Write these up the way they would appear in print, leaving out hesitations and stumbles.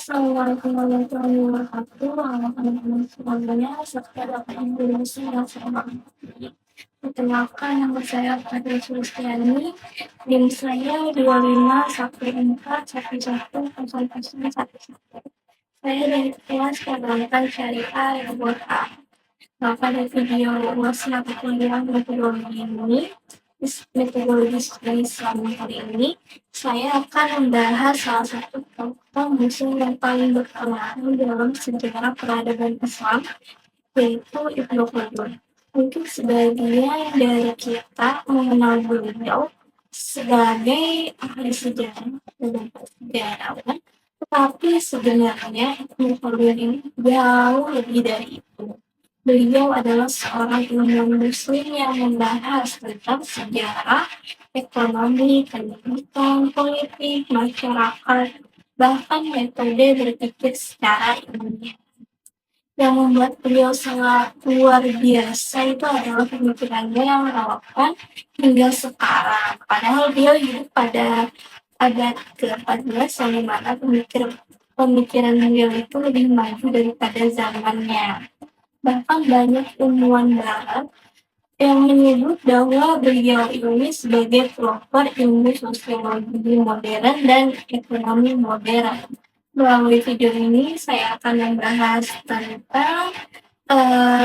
Assalamualaikum warahmatullahi wabarakatuh. Halo teman-teman semuanya, serta Bapak Ibu dosen yang saya hormati. Perkenalkan, nama saya Fadil Sulistiani. NIM saya 2514111111. Saya dari kelas perbankan syariah yang buat A. Nah, pada video workshop kuliah metodologi ini, metodologi Islam kali ini, saya akan membahas salah satu tokoh muslim yang paling berpengaruh dalam sejarah peradaban Islam, yaitu Ibnu Khaldun. Mungkin sebagian dari kita mengenal beliau sebagai ahli sejarah dan sejarawan, tetapi sebenarnya Ibnu Khaldun ini jauh lebih dari itu. Beliau adalah seorang ilmuwan muslim yang membahas tentang sejarah, ekonomi, pendidikan, politik, masyarakat, bahkan metode berpikir secara ilmiah. Yang membuat beliau sangat luar biasa itu adalah pemikirannya yang relevan hingga sekarang. Padahal beliau hidup pada abad ke-14 yang dimana pemikiran beliau itu lebih maju daripada zamannya. Bahkan banyak ilmuwan barat yang menyebut bahwa beliau ini sebagai pelopor ilmu sosiologi modern dan ekonomi modern. Melalui video ini saya akan membahas tentang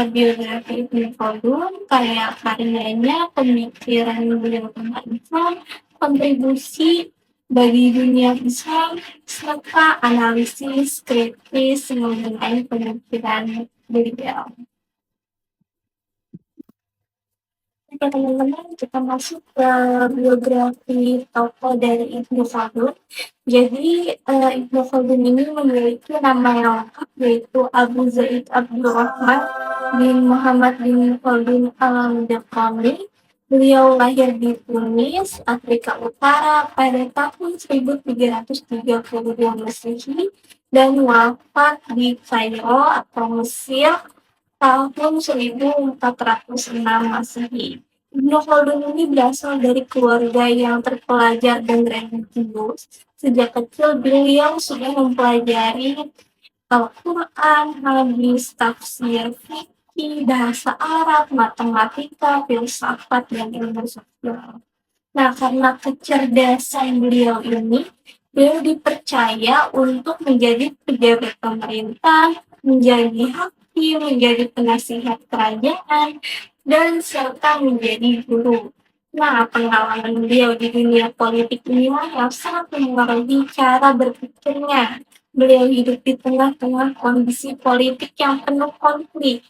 biografi Ibnu Khaldun, karya-karyanya, pemikiran beliau tentang Islam, kontribusi bagi dunia Islam, serta analisis kritis mengenai pemikiran beliau. Oke teman-teman, kita masuk ke biografi tokoh dari Ibnu Khaldun. Jadi Ibnu Khaldun ini memiliki nama yang lengkap yaitu Abu Zaid Abdurrahman bin Muhammad bin Khaldun al-Daqami. Beliau lahir di Tunis, Afrika Utara pada tahun 1332 Masehi dan wafat di Kairo atau Mesir tahun 1406 Masehi. Ibnu Khaldun ini berasal dari keluarga yang terpelajar dan religius. Sejak kecil beliau sudah mempelajari Al-Quran, hadis, tafsir, fikih, bahasa Arab, matematika, filsafat, dan ilmu sosial. Nah, karena kecerdasan beliau ini, beliau dipercaya untuk menjadi pejabat pemerintah, menjadi hakim, menjadi penasihat kerajaan, dan serta menjadi guru. Nah, pengalaman beliau di dunia politik inilah yang sangat mempengaruhi cara berpikirnya. Beliau hidup di tengah-tengah kondisi politik yang penuh konflik,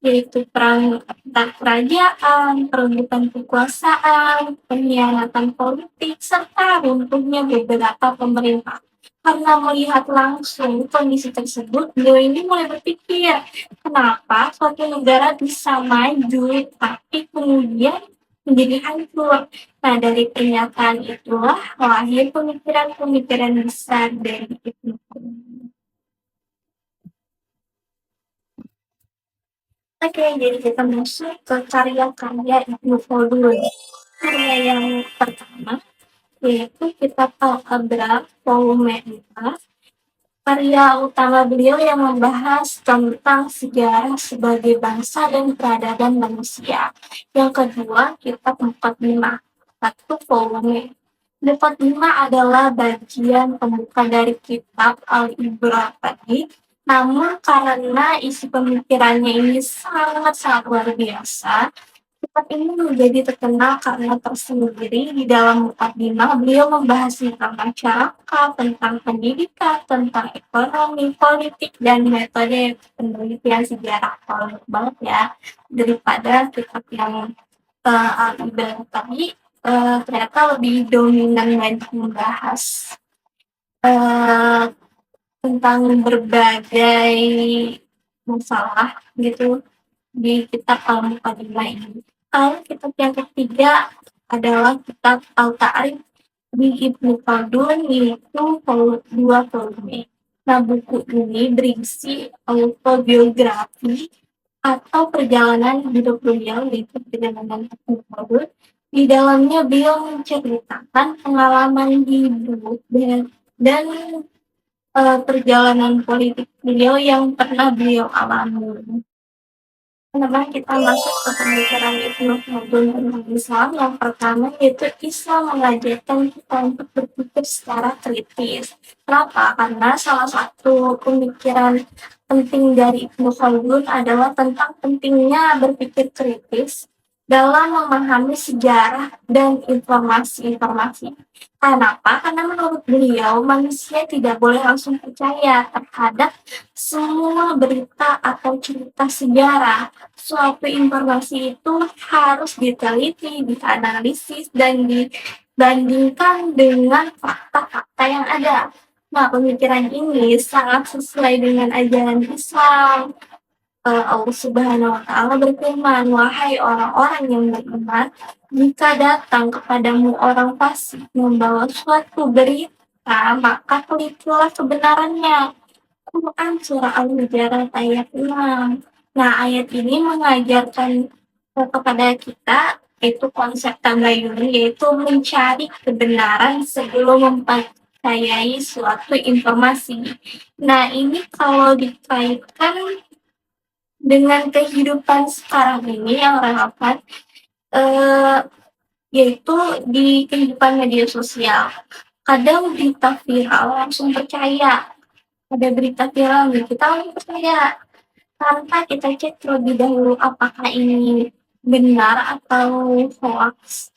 yaitu perang antar kerajaan, perebutan kekuasaan, pengkhianatan politik, serta runtuhnya beberapa pemerintah. Karena melihat langsung kondisi tersebut, beliau ini mulai berpikir, kenapa suatu negara bisa maju, tapi kemudian menjadi hancur. Nah, dari pernyataan itulah lahir pemikiran-pemikiran besar dari Ibnu Khaldun. Oke, jadi kita masuk ke karya-karya Ibnu Khaldun. Karya yang pertama yaitu Kitab Al-Abrar volume 4. Karya utama beliau yang membahas tentang sejarah sebagai bangsa dan peradaban manusia. Yang kedua, Kitab Muqaddimah, 1 volume. Muqaddimah adalah bagian pembuka dari kitab Al-Ibrar tadi. Namun karena isi pemikirannya ini sangat-sangat luar biasa, kitab ini menjadi terkenal karena tersendiri di dalam Muqaddimah beliau membahas tentang masyarakat, tentang pendidikan, tentang ekonomi, politik, dan metode penelitian sejarah. Kalau banget ya, daripada kitab yang Al-Ibrar tadi ternyata lebih dominan banyak membahas uh, tentang berbagai masalah gitu di kitab Al-Muqaddimah ini. Lalu kitab yang ketiga adalah kitab Al-Ta'rif di Ibnu Khaldun, yaitu 2 volume. Nah, buku ini berisi autobiografi atau perjalanan hidup beliau, yaitu perjalanan Ibnu Khaldun. Di dalamnya beliau menceritakan pengalaman hidup dan perjalanan politik beliau yang pernah beliau alami. Memang kita masuk ke pemikiran Ibnu Khaldun tentang Islam, yang pertama yaitu Islam mengajarkan kita untuk berpikir secara kritis. Kenapa? Karena salah satu pemikiran penting dari Ibnu Khaldun adalah tentang pentingnya berpikir kritis dalam memahami sejarah dan informasi-informasi. Kenapa? Karena menurut beliau manusia tidak boleh langsung percaya terhadap semua berita atau cerita sejarah. Suatu informasi itu harus diteliti, dianalisis, dan dibandingkan dengan fakta-fakta yang ada. Nah, pemikiran ini sangat sesuai dengan ajaran Islam. Allah Subhanahu wa Ta'ala berfirman, "Wahai orang-orang yang beriman, jika datang kepadamu orang fasik membawa suatu berita, maka telitilah kebenarannya." Quran Surah Al-Hujurat ayat 6. Nah, ayat ini mengajarkan kepada kita itu konsep tabayun, yaitu mencari kebenaran sebelum mempercayai suatu informasi. Nah, ini kalau dikaitkan dengan kehidupan sekarang ini yang relevan, eh, yaitu di kehidupan media sosial. Kadang berita viral langsung percaya. Ada berita viral nih, kita langsung percaya tanpa kita cek terlebih dahulu apakah ini benar atau hoax.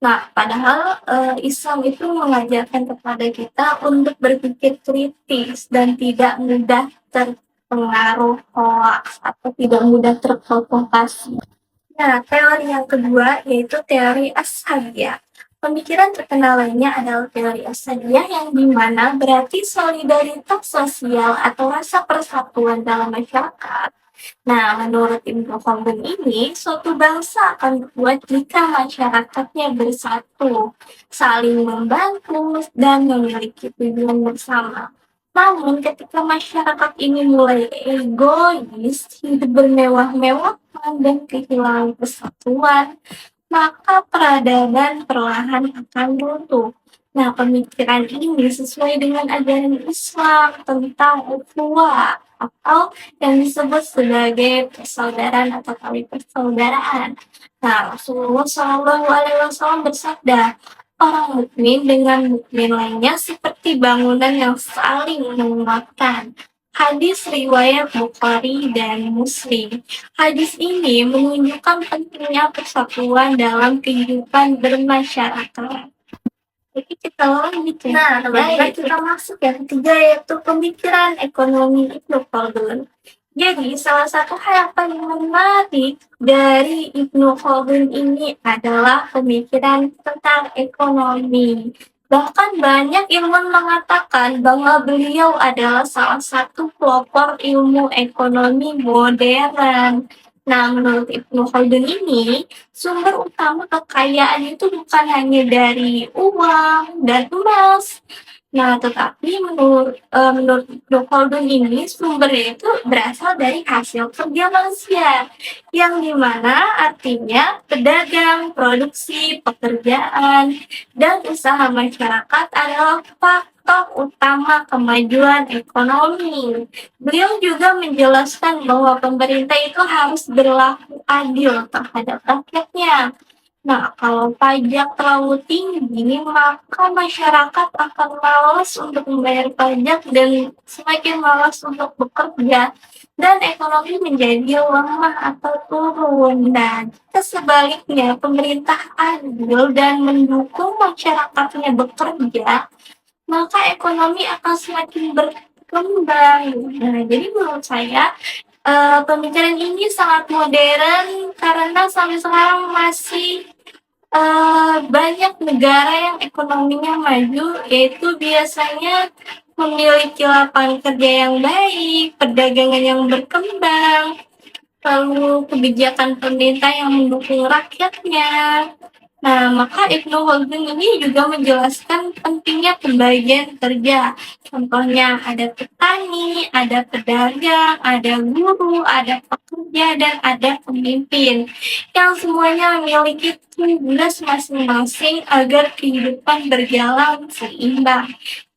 Nah, padahal Islam itu mengajarkan kepada kita untuk berpikir kritis dan tidak mudah terpengaruh hoax atau tidak mudah terprovokasi. Nah, teori yang kedua yaitu teori Ashabiyah. Pemikiran terkenal lainnya adalah teori Ashabiyah, yang dimana berarti solidaritas sosial atau rasa persatuan dalam masyarakat. Nah, menurut Ibnu Khaldun ini, suatu bangsa akan kuat jika masyarakatnya bersatu, saling membantu, dan memiliki tujuan bersama. Namun, ketika masyarakat ini mulai egois, hidup bermewah-mewahan, dan kehilangan persatuan, maka peradaban perlahan akan runtuh. Nah, pemikiran ini sesuai dengan ajaran Islam tentang ukhuwah atau yang disebut sebagai persaudaraan atau tali persaudaraan. Nah, Rasulullah Shallallahu Alaihi Wasallam bersabda, orang mukmin dengan mukmin lainnya seperti bangunan yang saling menguatkan. Hadis riwayat Bukhari dan Muslim. Hadis ini menunjukkan pentingnya persatuan dalam kehidupan bermasyarakat. Jadi kita lanjut ya. Nah, teman-teman kita masuk yang ketiga yaitu pemikiran ekonomi Ibnu Khaldun. Jadi salah satu hal yang paling menarik dari Ibnu Khaldun ini adalah pemikiran tentang ekonomi. Bahkan banyak ilmuwan mengatakan bahwa beliau adalah salah satu pelopor ilmu ekonomi modern. Nah, menurut Ibnu Khaldun ini, sumber utama kekayaan itu bukan hanya dari uang dan emas. Nah, tetapi menurut Ibnu Khaldun ini sumbernya itu berasal dari hasil kerja manusia, yang dimana artinya pedagang, produksi, pekerjaan, dan usaha masyarakat adalah faktor utama kemajuan ekonomi. Beliau juga menjelaskan bahwa pemerintah itu harus berlaku adil terhadap rakyatnya. Nah, kalau pajak terlalu tinggi, maka masyarakat akan malas untuk membayar pajak dan semakin malas untuk bekerja, dan ekonomi menjadi lemah atau turun. Dan jika sebaliknya pemerintah adil dan mendukung masyarakatnya bekerja, maka ekonomi akan semakin berkembang. Nah, jadi menurut saya pemikiran ini sangat modern karena sampai sekarang masih banyak negara yang ekonominya maju, yaitu biasanya memiliki lapangan kerja yang baik, perdagangan yang berkembang, lalu kebijakan pemerintah yang mendukung rakyatnya. Nah, maka Ibnu Khaldun ini juga menjelaskan pentingnya pembagian kerja. Contohnya ada petani, ada pedagang, ada guru, ada pekerja, dan ada pemimpin, yang semuanya memiliki tugas masing-masing agar kehidupan berjalan seimbang.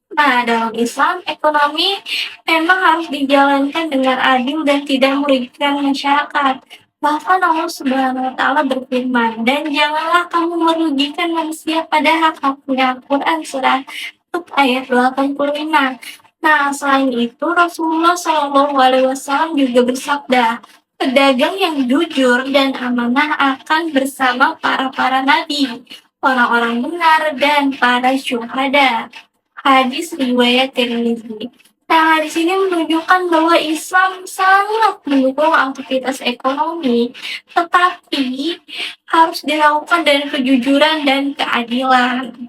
Nah, dalam Islam, ekonomi memang harus dijalankan dengan adil dan tidak merugikan masyarakat. Bahkan Allah Subhanahu wa Ta'ala berfirman, "Dan janganlah kamu merugikan manusia pada hak-haknya." Quran surah Hud ayat 85. Nah, selain itu Rasulullah Shallallahu Alaihi Wasallam juga bersabda, pedagang yang jujur dan amanah akan bersama para nabi, orang-orang benar dan para syuhada. Hadis riwayat Tirmizi. Nah, hadis ini menunjukkan bahwa Islam sangat mendukung aktivitas ekonomi, tetapi harus dilakukan dengan kejujuran dan keadilan.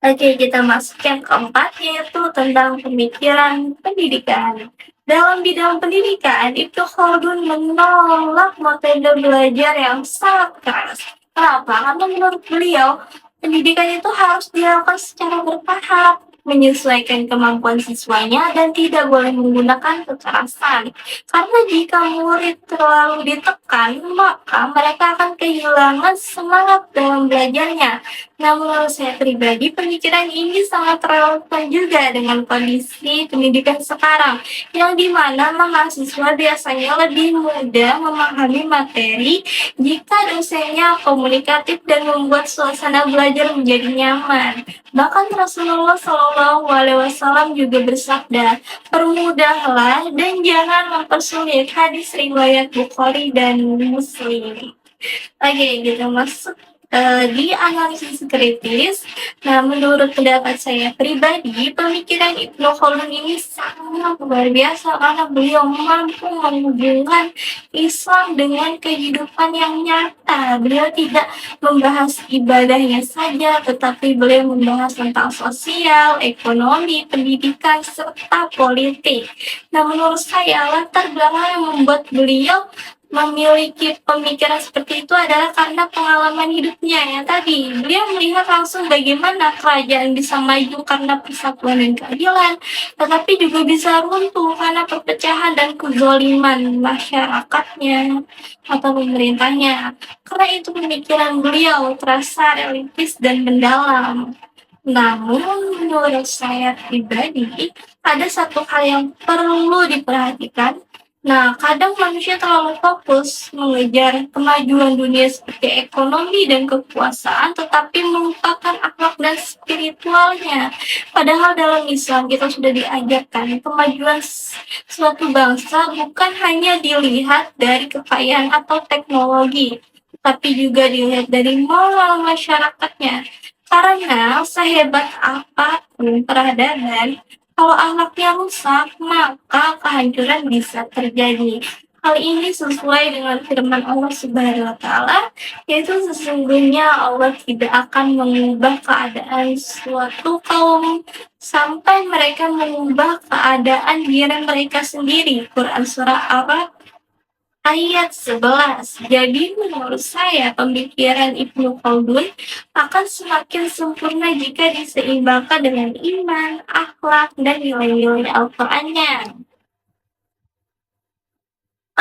Oke, kita masuk yang keempat, yaitu tentang pemikiran pendidikan. Dalam bidang pendidikan, Ibnu Khaldun menolak metode belajar yang sangat keras. Kenapa? Karena menurut beliau, pendidikan itu harus dilakukan secara bertahap, menyesuaikan kemampuan siswanya, dan tidak boleh menggunakan kekerasan. Karena jika murid terlalu ditekan, maka mereka akan kehilangan semangat dalam belajarnya. Nah, menurut saya pribadi, pemikiran ini sangat relevan juga dengan kondisi pendidikan sekarang, yang dimana mahasiswa biasanya lebih mudah memahami materi jika dosennya komunikatif dan membuat suasana belajar menjadi nyaman. Bahkan Rasulullah Shallallahu Alaihi Wasallam juga bersabda, permudahlah dan jangan mempersulit. Hadis riwayat Bukhari dan Muslim. Oke, kita masuk di analisis kritis. Nah, menurut pendapat saya pribadi, pemikiran Ibnu Khaldun ini sangat luar biasa karena beliau mampu menghubungkan Islam dengan kehidupan yang nyata. Beliau tidak membahas ibadahnya saja, tetapi beliau membahas tentang sosial, ekonomi, pendidikan, serta politik. Nah, menurut saya latar belakang yang membuat beliau memiliki pemikiran seperti itu adalah karena pengalaman hidupnya yang tadi. Beliau melihat langsung bagaimana kerajaan bisa maju karena persatuan dan keadilan, tetapi juga bisa runtuh karena perpecahan dan kezaliman masyarakatnya atau pemerintahnya. Karena itu pemikiran beliau terasa realistis dan mendalam. Namun menurut saya pribadi, ada satu hal yang perlu diperhatikan. Nah, kadang manusia terlalu fokus mengejar kemajuan dunia seperti ekonomi dan kekuasaan, tetapi melupakan akhlak dan spiritualnya. Padahal dalam Islam kita sudah diajarkan kemajuan suatu bangsa bukan hanya dilihat dari kekayaan atau teknologi, tapi juga dilihat dari moral masyarakatnya. Karena sehebat apapun peradaban, kalau akhlaknya rusak, maka kehancuran bisa terjadi. Hal ini sesuai dengan firman Allah Subhanahu wa Ta'ala, yaitu sesungguhnya Allah tidak akan mengubah keadaan suatu kaum sampai mereka mengubah keadaan diri mereka sendiri. Quran surah Araf ayat 11. Jadi menurut saya pemikiran Ibnu Khaldun akan semakin sempurna jika diseimbangkan dengan iman, akhlak, dan nilai-nilai Al-Qur'annya.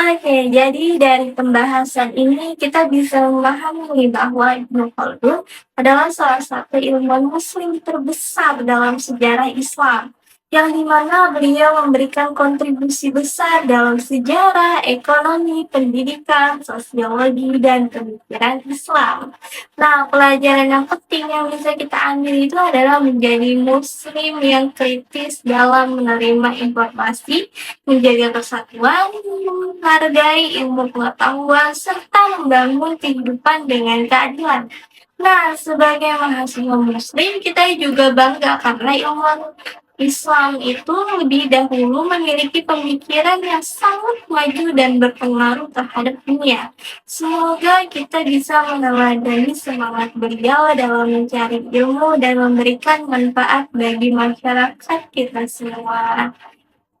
Oke, jadi dari pembahasan ini kita bisa memahami bahwa Ibnu Khaldun adalah salah satu ilmuwan muslim terbesar dalam sejarah Islam, yang dimana beliau memberikan kontribusi besar dalam sejarah, ekonomi, pendidikan, sosiologi, dan pemikiran Islam. Nah, pelajaran yang penting yang bisa kita ambil itu adalah menjadi muslim yang kritis dalam menerima informasi, menjaga persatuan, menghargai ilmu pengetahuan, serta membangun kehidupan dengan keadilan. Nah, sebagai mahasiswa muslim, kita juga bangga karena ilmu Islam itu lebih dahulu memiliki pemikiran yang sangat maju dan berpengaruh terhadap dunia. Semoga kita bisa meneladani semangat beliau dalam mencari ilmu dan memberikan manfaat bagi masyarakat kita semua.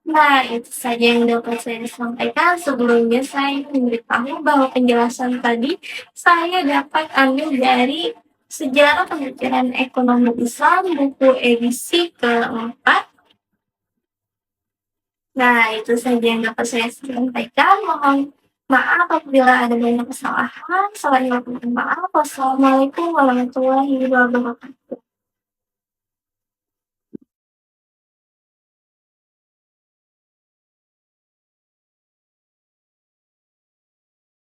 Nah, itu saja yang dapat saya sampaikan. Sebelumnya saya memberitahu bahwa penjelasan tadi saya dapat ambil dari Sejarah Pemikiran Ekonomi Islam, buku edisi keempat. Nah, itu saja yang dapat saya sampaikan. Mohon maaf apabila ada banyak kesalahan. Saya mohon maaf. Wassalamualaikum warahmatullahi wabarakatuh.